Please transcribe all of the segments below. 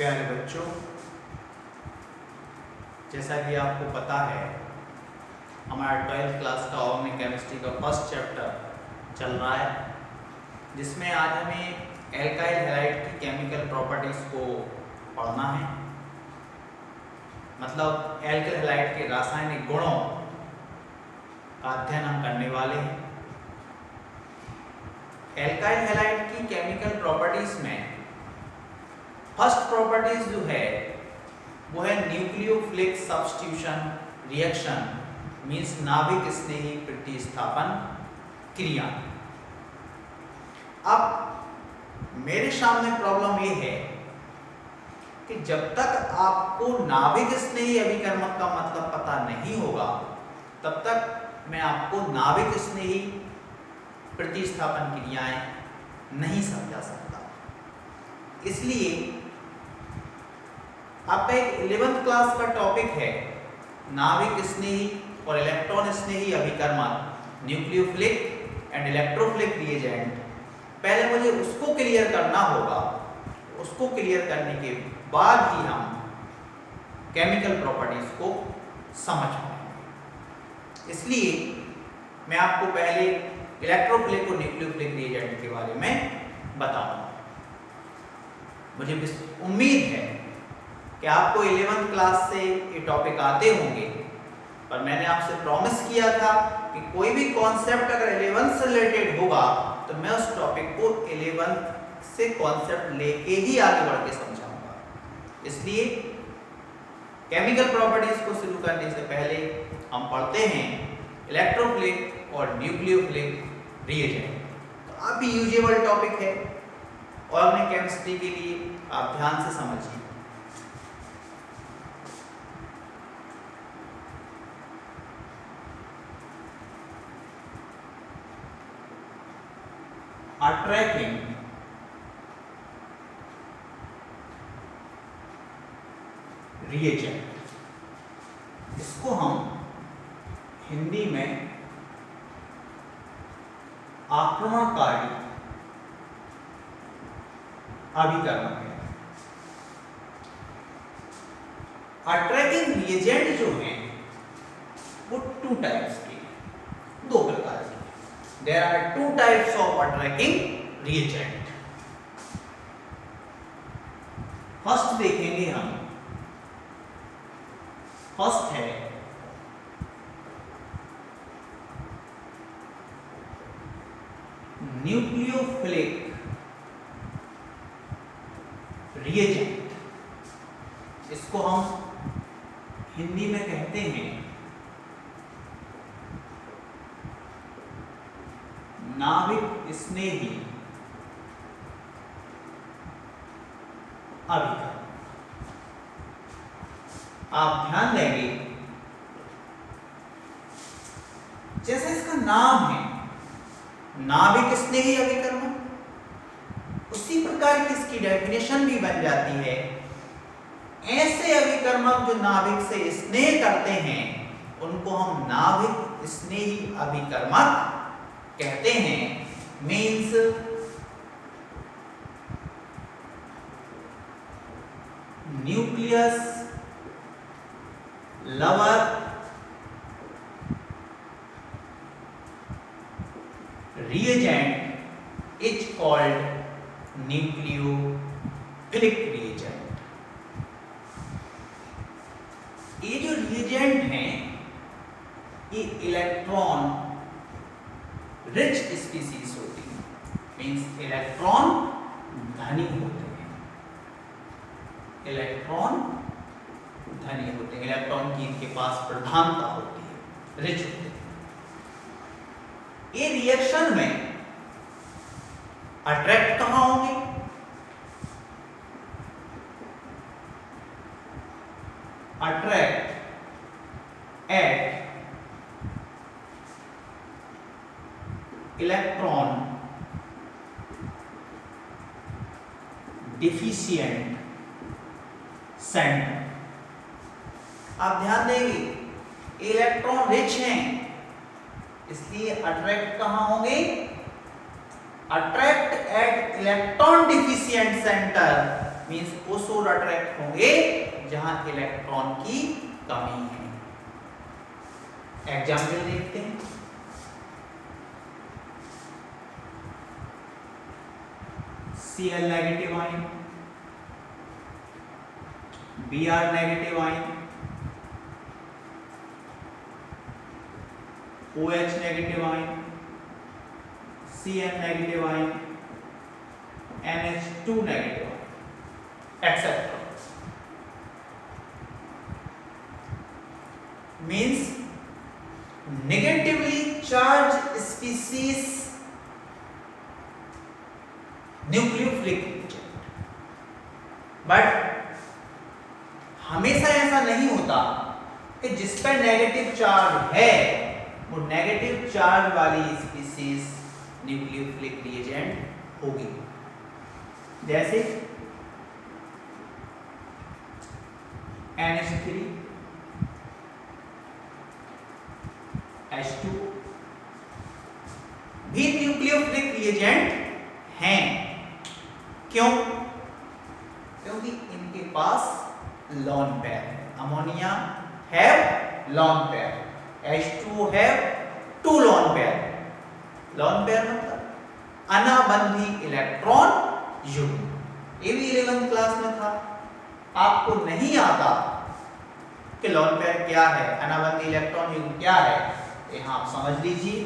प्यारे बच्चों, जैसा कि आपको पता है हमारा 12th क्लास का ऑर्गेनिक केमिस्ट्री का फर्स्ट चैप्टर चल रहा है, जिसमें आज हमें एल्काइल हैलाइड की केमिकल प्रॉपर्टीज़ को पढ़ना है। मतलब एल्काइल हैलाइड के रासायनिक गुणों का अध्ययन हम करने वाले हैं। एल्काइल हैलाइड की केमिकल प्रॉपर्टीज़ में फर्स्ट प्रॉपर्टीज जो है वो है न्यूक्लियोफिलिक सब्स्टिट्यूशन रिएक्शन, मींस नाभिक स्नेही प्रतिस्थापन क्रिया। अब मेरे सामने प्रॉब्लम ये है कि जब तक आपको नाभिक स्नेही अभिकर्मक का मतलब पता नहीं होगा तब तक मैं आपको नाभिक स्नेही प्रतिस्थापन क्रियाएं नहीं समझा सकता। इसलिए आपका एक 11th क्लास का टॉपिक है नाभिक स्नेही और इलेक्ट्रॉन स्नेही अभिकर्मक, न्यूक्लियोफिलिक एंड इलेक्ट्रोफिलिक रिएजेंट। पहले मुझे उसको क्लियर करना होगा। उसको क्लियर करने के बाद ही हम केमिकल प्रॉपर्टीज को समझ पाएंगे। इसलिए मैं आपको पहले इलेक्ट्रोफिलिक और न्यूक्लियोफिलिक रिएजेंट के बारे में बताऊंगा। मुझे उम्मीद है कि आपको 11th क्लास से ये टॉपिक आते होंगे, पर मैंने आपसे प्रॉमिस किया था कि कोई भी कॉन्सेप्ट अगर 11th से रिलेटेड होगा तो मैं उस टॉपिक को 11th से कॉन्सेप्ट लेके ही आगे बढ़ के समझाऊंगा। इसलिए केमिकल प्रॉपर्टीज को शुरू करने से पहले हम पढ़ते हैं इलेक्ट्रोफिलिक और न्यूक्लियोफिलिक रिएजेंट। तो आप भी यूजुअल टॉपिक है और अपने केमिस्ट्री के लिए आप ध्यान से समझिए। Attracting reagent, इसको हम हिंदी में आक्रमणकारी अभिकर्मक है। अट्रैक्टिंग रिएजेंट जो हैं वो टू टाइप्स के, दो प्रकार के। There are two types of attracting reagent. First देखेंगे हम, फर्स्ट है न्यूक्लियोफिलिक रिएजेंट। इसको हम हिंदी में कहते हैं नाभिक स्नेही अभिकर्मक। आप ध्यान देंगे जैसे इसका नाम है नाभिक स्नेही अभिकर्मक, उसी प्रकार की इसकी डेफिनेशन भी बन जाती है। ऐसे अभिकर्मक जो नाभिक से स्नेह करते हैं उनको हम नाभिक स्नेही अभिकर्मक कहते हैं। Means nucleus lover reagent is called nucleophilic reagent। ये जो रिएजेंट हैं ये इलेक्ट्रॉन रिच स्पीसीज होती है, मीन्स इलेक्ट्रॉन धनी होते हैं। इलेक्ट्रॉन धनी होते हैं, इलेक्ट्रॉन की इनके पास प्रधानता होती है, रिच होते हैं। ये रिएक्शन में अट्रैक्ट कहां होंगे? Attract at electron deficient centre. आप ध्यान देंगे इलेक्ट्रॉन रिच हैं, इसलिए अट्रैक्ट कहां होंगे? Attract at electron deficient centre means उस ओर अट्रैक्ट होंगे जहां इलेक्ट्रॉन की कमी है। एग्जाम्पल देखते हैं। Cl negative ion, Br negative ion, OH negative ion, Cn negative ion, NH2 negative ion, etcetera. Means negatively charge species nucleophilic agent. But हमेशा ऐसा नहीं होता कि जिस पर नेगेटिव चार्ज है वो नेगेटिव चार्ज वाली स्पीसीज न्यूक्लियोफिलिक रिएजेंट होगी। जैसे NH3 H2 भी न्यूक्लियोफिलिक रिएजेंट हैं। क्यों? क्योंकि इनके पास लॉन पेयर है। Ammonia have lone pair, H2O have 2 lone pair. Lone pair मतलब अनाबंधी इलेक्ट्रॉन युग्म। ये भी 11th क्लास में था। आपको नहीं आता कि लॉन पेयर क्या है, अनाबंधी इलेक्ट्रॉन युग्म क्या है, यहां आप समझ लीजिए।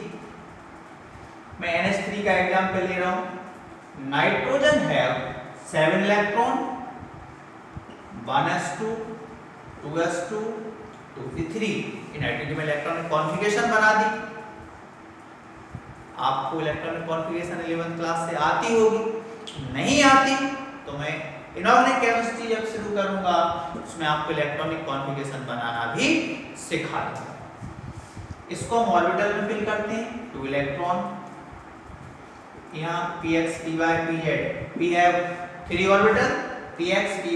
मैं NH3 का एग्जांपल ले रहा हूं। Nitrogen have 7 electron, 1s2, 2s2, 2p3। Nitrogen में इलेक्ट्रॉनिक कॉन्फ़िगरेशन बना दी। आपको इलेक्ट्रॉनिक कॉन्फ़िगरेशन 11th क्लास से आती होगी। नहीं आती तो मैं इनऑर्गेनिक केमिस्ट्री जब शुरू करूंगा उसमें आपको इलेक्ट्रॉनिक कॉन्फ़िगरेशन बनाना भी सिखा दूंगा। इसको हम ऑर्बिटल में फिल करते हैं। 2 इलेक्ट्रॉन, यहाँ px py pz, we have 3 orbital px py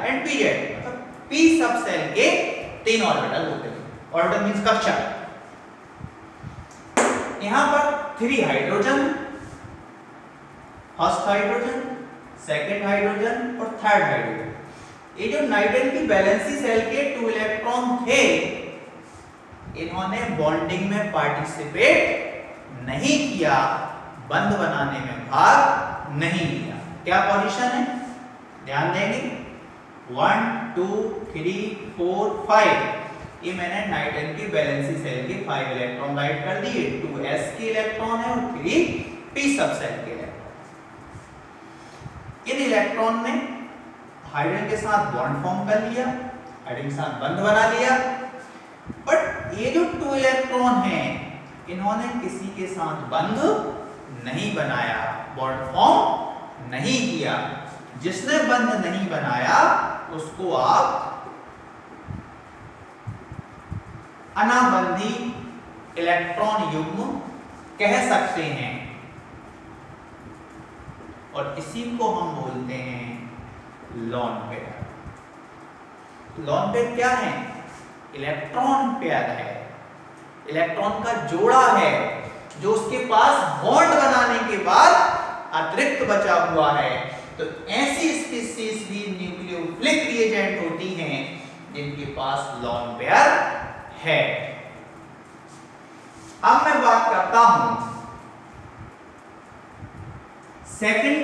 and pz। मतलब p सब सेल के 3 ऑर्बिटल होते हैं। ऑर्बिटल मींस कक्षा। यहाँ पर 3 hydrogen, first hydrogen, second hydrogen और थर्ड हाइड्रोजन। ये जो नाइट्रोजन की वैलेंसी सेल के 2 इलेक्ट्रॉन थे, इन्होंने बॉन्डिंग में पार्टिसिपेट नहीं किया, बंध बनाने में भाग नहीं लिया। क्या पोजीशन है ध्यान देंगे। 1 2 3 4 5। ये मैंने नाइट्रोजन की वैलेंसी सेल के 5 इलेक्ट्रॉन राइट कर दिए। 2 s के इलेक्ट्रॉन है और 3 p सब सेल के इलेक्ट्रॉन। इन इलेक्ट्रॉन ने हाइड्रोजन के साथ बॉन्ड फॉर्म कर लिया, हाइड्रोजन के साथ बंध बना लिया। बट ये जो 2 इलेक्ट्रॉन हैं इन्होंने किसी के साथ बंध नहीं बनाया, बॉन्ड फॉर्म नहीं किया। जिसने बंध नहीं बनाया उसको आप अनाबंधी इलेक्ट्रॉन युग्म कह सकते हैं और इसी को हम बोलते हैं लॉन पेयर। लॉन पेयर क्या है? इलेक्ट्रॉन पेयर है, इलेक्ट्रॉन का जोड़ा है जो उसके पास बॉन्ड बनाने के बाद अतिरिक्त बचा हुआ है। तो ऐसी स्पीशीज भी न्यूक्लियोफिलिक रिएजेंट होती हैं जिनके पास लॉन पेयर है। अब मैं बात करता हूं सेकंड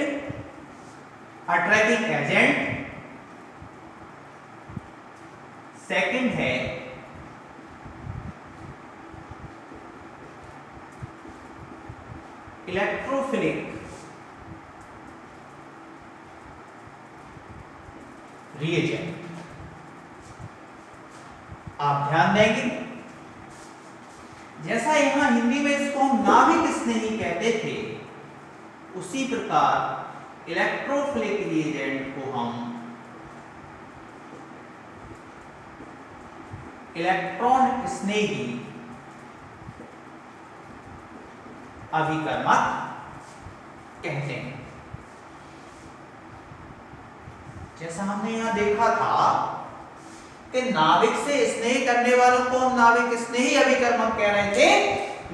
अट्रैक्टिंग एजेंट। सेकंड है इलेक्ट्रोफिलिक रिएजेंट। आप ध्यान देंगे जैसा यहां हिंदी में इसको हम नाभिक स्नेही कहते थे, उसी प्रकार इलेक्ट्रोफिलिक रिएजेंट को हम इलेक्ट्रॉन स्नेही अभिकर्मक कहते हैं। जैसा हमने यहां देखा था कि नाभिक से स्नेह करने वालों को हम नाभिक स्नेही अभिकर्मक कह रहे थे।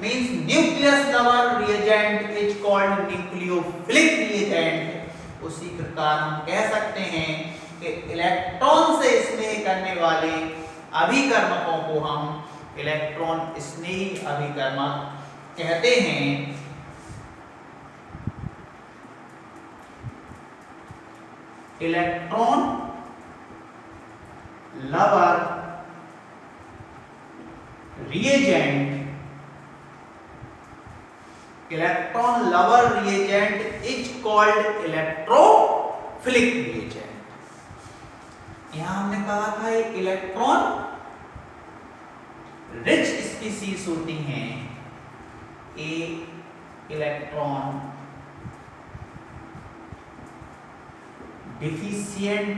Means nucleus lover reagent is called nucleophilic reagent. उसी प्रकार हम कह सकते हैं कि इलेक्ट्रॉन से स्नेह करने वाले अभिकर्मकों को हम इलेक्ट्रॉन स्नेही अभिकर्मक कहते हैं। Electron lover reagent, electron lover reagent is called electrophilic reagent। यहां हमने कहा था इलेक्ट्रॉन रिच स्पीसीज होती हैं, ए इलेक्ट्रॉन डिफिशिएंट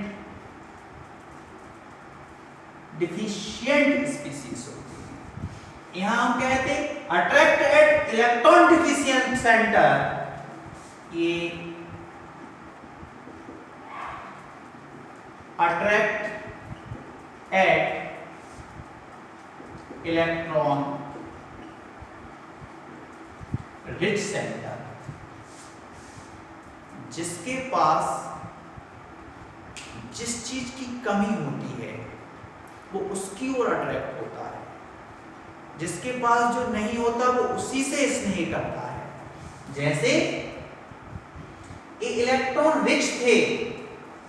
स्पीसीज होती है। यहां हम कहते हैं attract at electron deficient centre, ये attract at electron rich centre, जिसके पास जिस चीज की कमी होती है वो उसकी ओर अट्रैक्ट होता है, जिसके पास जो नहीं होता वो उसी से स्नेह करता है। जैसे ये इलेक्ट्रॉन रिच थे,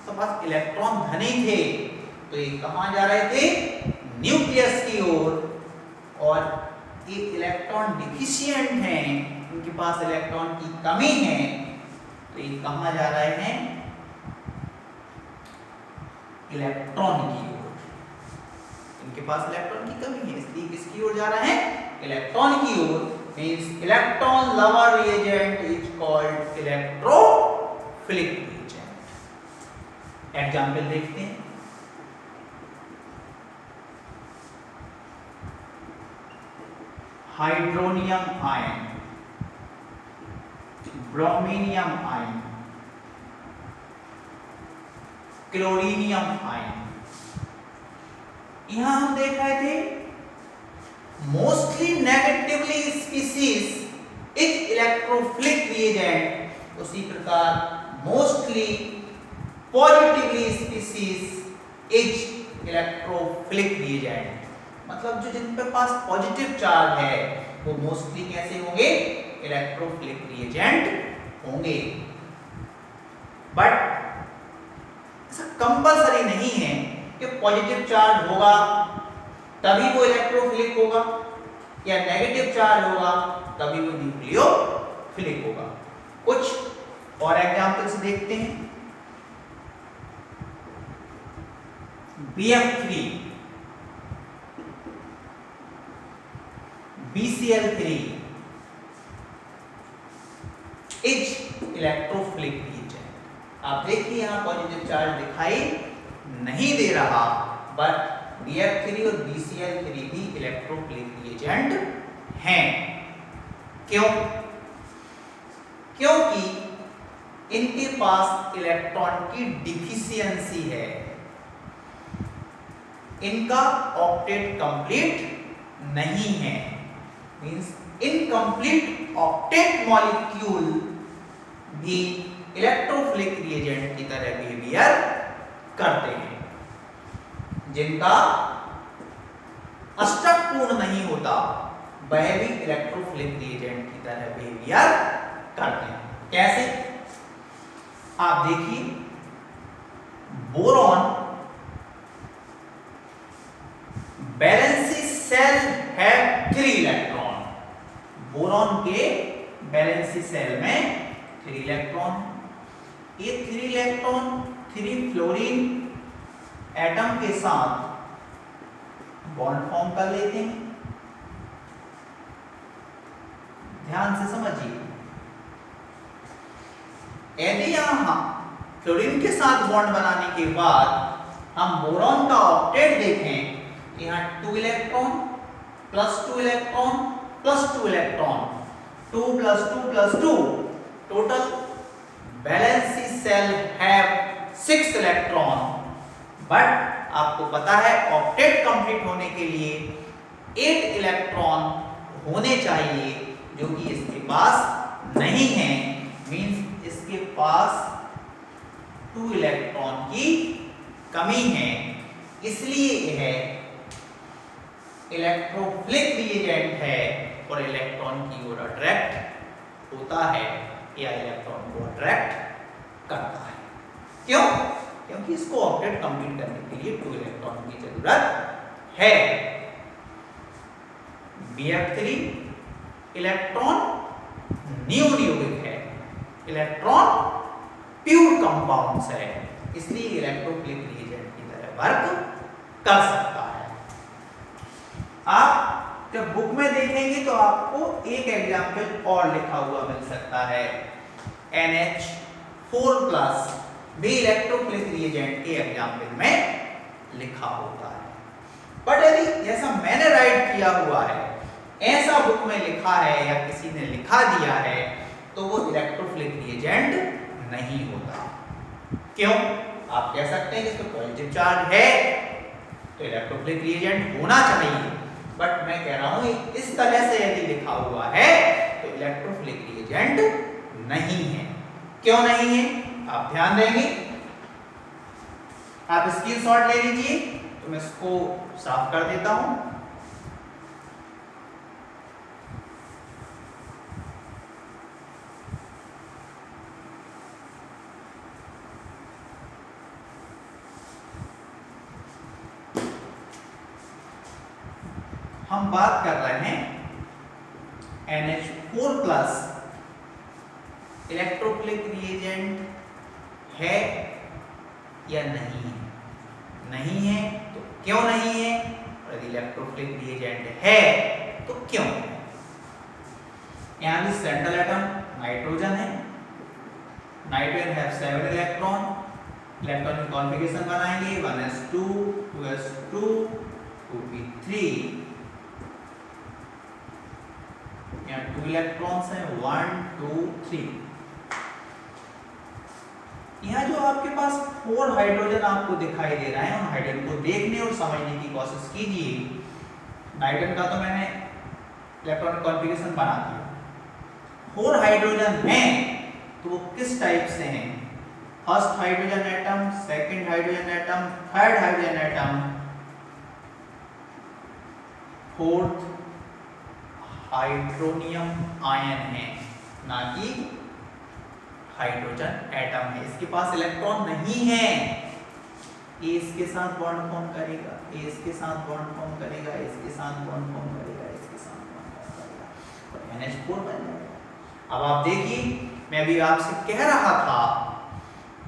तो पास इलेक्ट्रॉन धनी थे, तो ये कहां जा रहे थे? न्यूक्लियस की ओर। और ये इलेक्ट्रॉन डिफिशिएंट हैं, इनके पास इलेक्ट्रॉन की कमी है, तो ये कहां जा रहे हैं? इलेक्ट्रॉन की ओर। इनके पास इलेक्ट्रॉन की कमी है, इसलिए किसकी ओर जा रहे हैं? इलेक्ट्रॉन की ओर। Means electron lover reagent is called electrophilic reagent. Example देखते हैं। Hydronium ion, bromonium ion, chloronium ion. यहां हम देख रहे थे mostly negatively species is electrophilic reagent, उसी प्रकार mostly positively species is electrophilic reagent. मतलब जो जिन पे पास पॉजिटिव चार्ज है वो मोस्टली कैसे होंगे? इलेक्ट्रोफिलिक रिएजेंट होंगे। बट ऐसा कंपल्सरी नहीं है कि पॉजिटिव चार्ज होगा तभी वो इलेक्ट्रोफिलिक होगा, या नेगेटिव चार्ज होगा तभी वो न्यूक्लियोफिलिक होगा। कुछ और एग्जांपल्स देखते हैं। BF3, BCl3 is electrophilic reagent. आप देखिए यहां पॉजिटिव चार्ज दिखाई नहीं दे रहा, बट BF3 और BCl3 भी इलेक्ट्रोफिलिक रिएजेंट हैं। क्यों? क्योंकि इनके पास इलेक्ट्रॉन की डिफिशियंसी है, इनका ऑक्टेट कंप्लीट नहीं है। मींस इनकम्प्लीट ऑक्टेट मॉलिक्यूल भी इलेक्ट्रोफिलिक रिएजेंट की तरह बिहेवियर करते हैं। जिनका अष्टक पूर्ण नहीं होता वह भी इलेक्ट्रोफिलिक रिएजेंट की तरह बिहेवियर करते हैं। कैसे? आप देखिए, बोरॉन वैलेंसी सेल है 3 इलेक्ट्रॉन। बोरॉन के वैलेंसी सेल में 3 इलेक्ट्रॉन। ये 3 इलेक्ट्रॉन 3 फ्लोरीन एटम के साथ बॉन्ड फॉर्म कर लेते हैं। ध्यान से समझिए, यदि यहां फ्लोरीन के साथ बॉन्ड बनाने के बाद हम बोरॉन का ऑक्टेट देखें, यहाँ 2 electron plus 2 electron plus 2 electron, 2 plus 2 plus 2, total valency shell have 6 electron. But आपको पता है ऑक्टेट कंप्लीट होने के लिए 8 इलेक्ट्रॉन होने चाहिए, जो कि इसके पास नहीं है। मींस इसके पास 2 इलेक्ट्रॉन की कमी है, इसलिए यह इलेक्ट्रोफिलिक रिएजेंट है और इलेक्ट्रॉन की ओर अट्रैक्ट होता है या इलेक्ट्रॉन को अट्रैक्ट करता है। क्यों? क्योंकि इसको ऑक्टेट कंप्लीट करने के लिए 2 इलेक्ट्रॉन की जरूरत है। Bf3 इलेक्ट्रॉन न्यून यौगिक है, इलेक्ट्रॉन प्योर कंपाउंड्स है, इसलिए इलेक्ट्रोफिलिक रिएजेंट की तरह वर्क कर सकता है। आप जब बुक में देखेंगे तो आपको एक एग्जाम्पल और लिखा हुआ मिल सकता है, NH4+ भी इलेक्ट्रोफिलिक रिएजेंट के एग्जाम्पल में लिखा होता है। बट यदि जैसा मैंने राइट किया हुआ है ऐसा बुक में लिखा है या किसी ने लिखा दिया है तो वो इलेक्ट्रोफिलिक रिएजेंट नहीं होता। क्यों? आप कह सकते हैं कि इसमें पॉजिटिव चार्ज है तो इलेक्ट्रोफिलिक रिएजेंट होना चाहिए, बट मैं कह रहा हूं इस तरह से यदि लिखा हुआ है तो इलेक्ट्रोफिलिक रिएजेंट नहीं है। क्यों नहीं है? आप ध्यान देंगे, आप स्क्रीनशॉट ले लीजिए, तो मैं इसको साफ कर देता हूं। हम बात कर रहे हैं NH4+ इलेक्ट्रोफिलिक रिएजेंट है या नहीं है? नहीं है तो क्यों नहीं है, और यदि इलेक्ट्रोफिलिक रिएजेंट है तो क्यों है? यहां भी सेंट्रल एटम नाइट्रोजन है, नाइट्रोजन हैव 7 इलेक्ट्रॉन, इलेक्ट्रॉन की कॉन्फ़िगरेशन बनाएंगे 1s2 2s2 2p3, यहाँ 2 इलेक्ट्रॉन्स हैं 1 2 3। यहाँ जो आपके पास 4 हाइड्रोजन आपको दिखाई दे रहा है, उन हाइड्रोजन को देखने और समझने की कोशिश कीजिए। नाइट्रोजन का तो मैंने इलेक्ट्रॉनिक कॉन्फ़िगरेशन बना दिया। 4 हाइड्रोजन हैं तो वो किस टाइप से हैं? First hydrogen atom, second hydrogen atom, third hydrogen atom, fourth hydronium ion है, ना कि हाइड्रोजन एटम है। इसके पास इलेक्ट्रॉन नहीं है, ये इसके साथ बॉन्ड फॉर्म करेगा, ये इसके साथ बॉन्ड फॉर्म करेगा, इसके साथ बॉन्ड फॉर्म करेगा, इसके साथ बॉन्ड फॉर्म करेगा और NH4 बन जाएगा। अब आप देखिए, मैं भी आपसे कह रहा था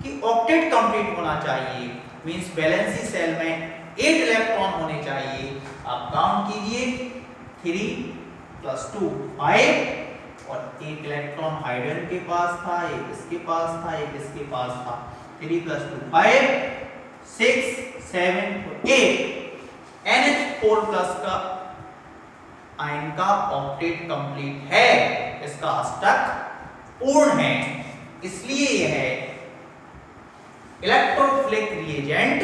कि ऑक्टेट कंप्लीट होना चाहिए, मींस वैलेंसी सेल में 8 इलेक्ट्रॉन होने चाहिए। आप काउंट कीजिए, 3 + 2 5, और 1 इलेक्ट्रॉन हाइड्रोजन के पास था, एक इसके पास था, एक इसके पास था। 3 + 2 5 6 7 और 8 NH4+ का आयन का ऑक्टेट कंप्लीट है, इसका अष्टक पूर्ण है, इसलिए यह इलेक्ट्रोफिलिक रिएजेंट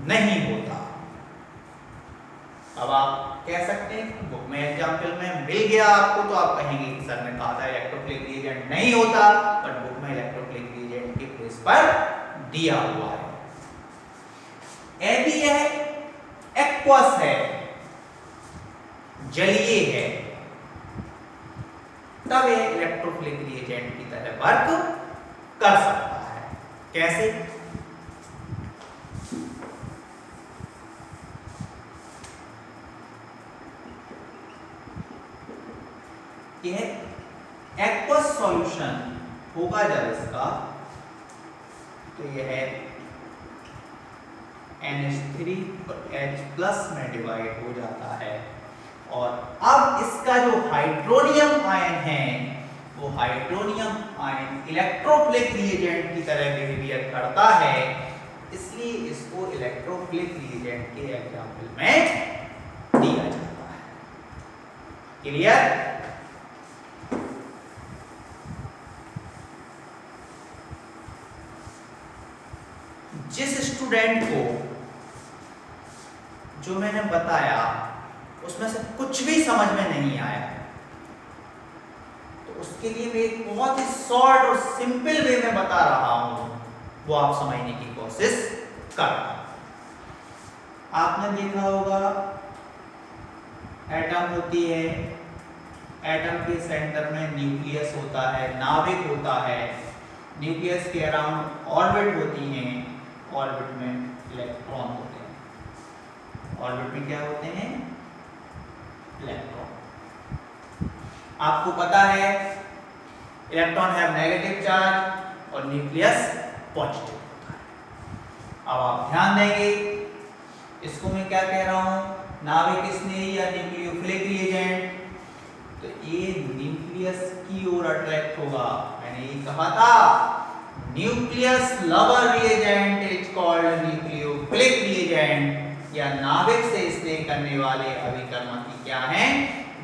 नहीं होता। अब आप कह सकते हैं बुक में एग्जाम्पल में मिल गया आपको तो आप कहेंगे कि सर ने कहा था इलेक्ट्रोफिलिक रिएजेंट नहीं होता, बट बुक में इलेक्ट्रोफिलिक रिएजेंट के प्लेस पर दिया हुआ है। यदि यह एक्वस है, जलीय है, तब यह इलेक्ट्रोफिलिक रिएजेंट की तरह वर्क कर सकता है। कैसे? यह एक्वस सॉल्यूशन होगा जब इसका, तो यह NH3 और H+ में डिवाइड हो जाता है, और अब इसका जो हाइड्रोनियम आयन है वो हाइड्रोनियम आयन इलेक्ट्रोफिलिक रिएजेंट की तरह बिहेवियर करता है, इसलिए इसको इलेक्ट्रोफिलिक रिएजेंट के एग्जाम्पल में दिया जाता है। क्लियर? जिस स्टूडेंट को जो मैंने बताया उसमें से कुछ भी समझ में नहीं आया तो उसके लिए मैं एक बहुत ही शॉर्ट और सिंपल वे में बता रहा हूं वो आप समझने की कोशिश करना। आपने देखा होगा एटम होती है, एटम के सेंटर में न्यूक्लियस होता है, नाभिक होता है, न्यूक्लियस के अराउंड ऑर्बिट होती हैं, ऑर्बिट में इलेक्ट्रॉन होते हैं, ऑर्बिट में क्या होते हैं, इलेक्ट्रॉन। आपको पता है इलेक्ट्रॉन हैव नेगेटिव चार्ज और न्यूक्लियस पॉजिटिव होता है। अब आप ध्यान देंगे, इसको मैं क्या कह रहा हूं, नाभिक स्नेही या न्यूक्लियोफिलिक रिएजेंट, तो ये न्यूक्लियस की ओर अट्रैक्ट होगा। मैंने ये कहा था nucleus lover reagent is called nucleophilic reagent, या नाभिक से स्नेह करने वाले अभिकर्मक क्या हैं,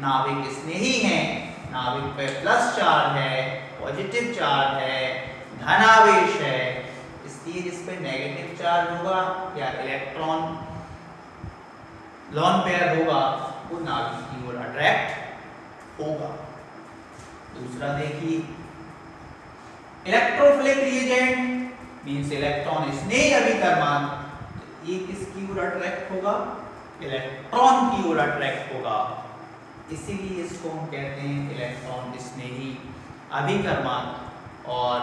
नाभिक स्नेही हैं। नाभिक पे प्लस चार्ज है, पॉजिटिव चार्ज है, धनावेश है, इसलिए जिस पे नेगेटिव चार्ज होगा या इलेक्ट्रॉन लोन पेयर होगा वो नाभिक की ओर अट्रैक्ट होगा। दूसरा देखिए, इलेक्ट्रोफिलिक रिएजेंट मींस इलेक्ट्रॉन स्नेही अभिकर्मक, तो ये किसकी ओर अट्रैक्ट होगा, इलेक्ट्रॉन की ओर अट्रैक्ट होगा, इसीलिए इसको हम कहते हैं इलेक्ट्रॉन स्नेही अभिकर्मक। और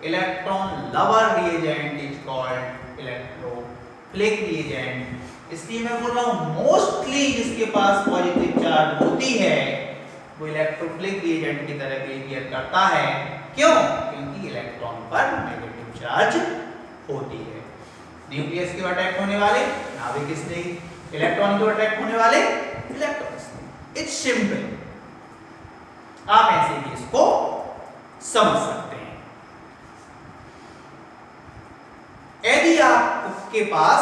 electron lover reagent is called electrophilic reagent. इसलिए मैं बोल रहा हूं मोस्टली जिसके पास पॉजिटिव चार्ज होती है वो इलेक्ट्रोफिलिक रिएजेंट की तरह बिहेवियर करता है। क्यों? क्योंकि इलेक्ट्रॉन पर नेगेटिव चार्ज होती है। न्यूक्लियस के अटैक होने वाले नाभिक स्नेही, इलेक्ट्रॉन के अटैक होने वाले इलेक्ट्रॉन स्नेही। इट्स सिंपल, आप ऐसे भी इसको समझ सकते हैं। यदि आपके पास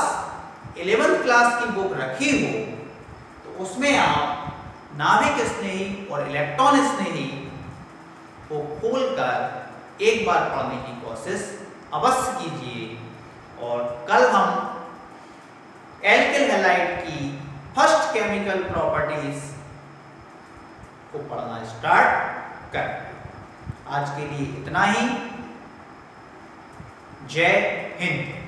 11th क्लास की बुक रखी हो तो उसमें आप नाभिक स्नेही और इलेक्ट्रॉन स्नेही को खोलकर एक बार पढ़ने की कोशिश अवश्य कीजिए। और कल हम एल्किल हैलाइड की फर्स्ट केमिकल प्रॉपर्टीज को पढ़ना स्टार्ट करेंगे। आज के लिए इतना ही। जय हिंद।